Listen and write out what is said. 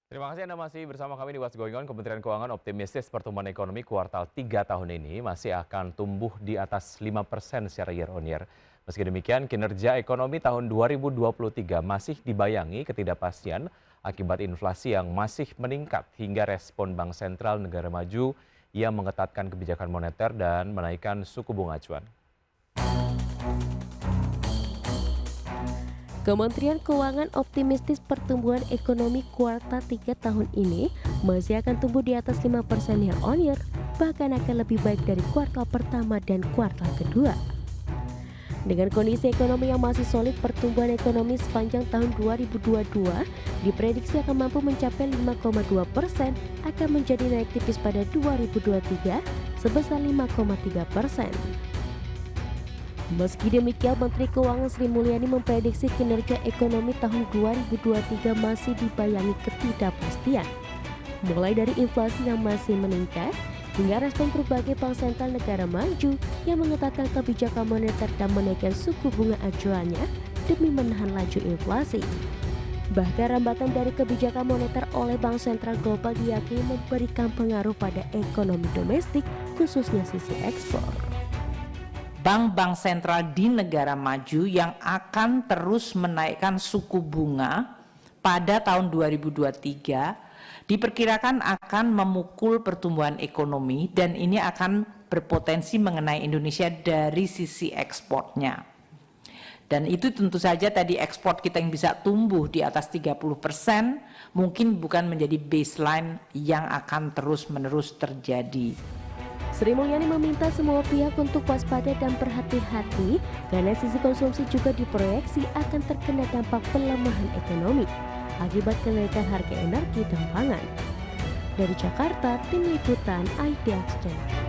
Terima kasih Anda masih bersama kami di What's Going On. Kementerian Keuangan optimistis pertumbuhan ekonomi kuartal 3 tahun ini masih akan tumbuh di atas 5% secara year on year. Meski demikian, kinerja ekonomi tahun 2023 masih dibayangi ketidakpastian akibat inflasi yang masih meningkat hingga respon Bank Sentral negara maju yang mengetatkan kebijakan moneter dan menaikkan suku bunga acuan. Kementerian Keuangan optimistis pertumbuhan ekonomi kuartal 3 tahun ini masih akan tumbuh di atas 5% year on year, bahkan akan lebih baik dari kuartal pertama dan kuartal kedua. Dengan kondisi ekonomi yang masih solid, pertumbuhan ekonomi sepanjang tahun 2022 diprediksi akan mampu mencapai 5,2%, akan menjadi naik tipis pada 2023 sebesar 5,3%. Meski demikian, Menteri Keuangan Sri Mulyani memprediksi kinerja ekonomi tahun 2023 masih dibayangi ketidakpastian, mulai dari inflasi yang masih meningkat hingga respon berbagai bank sentral negara maju yang mengetatkan kebijakan moneter dan menaikkan suku bunga acuannya demi menahan laju inflasi. Bahkan rambatan dari kebijakan moneter oleh bank sentral global diyakini memberikan pengaruh pada ekonomi domestik, khususnya sisi ekspor. Bank-bank sentral di negara maju yang akan terus menaikkan suku bunga pada tahun 2023 diperkirakan akan memukul pertumbuhan ekonomi, dan ini akan berpotensi mengenai Indonesia dari sisi ekspornya. Dan itu tentu saja tadi ekspor kita yang bisa tumbuh di atas 30% mungkin bukan menjadi baseline yang akan terus-menerus terjadi. Sri Mulyani meminta semua pihak untuk waspada dan berhati-hati karena sisi konsumsi juga diproyeksi akan terkena dampak pelemahan ekonomi akibat kenaikan harga energi dan pangan. Dari Jakarta, Tim Liputan IDX Channel.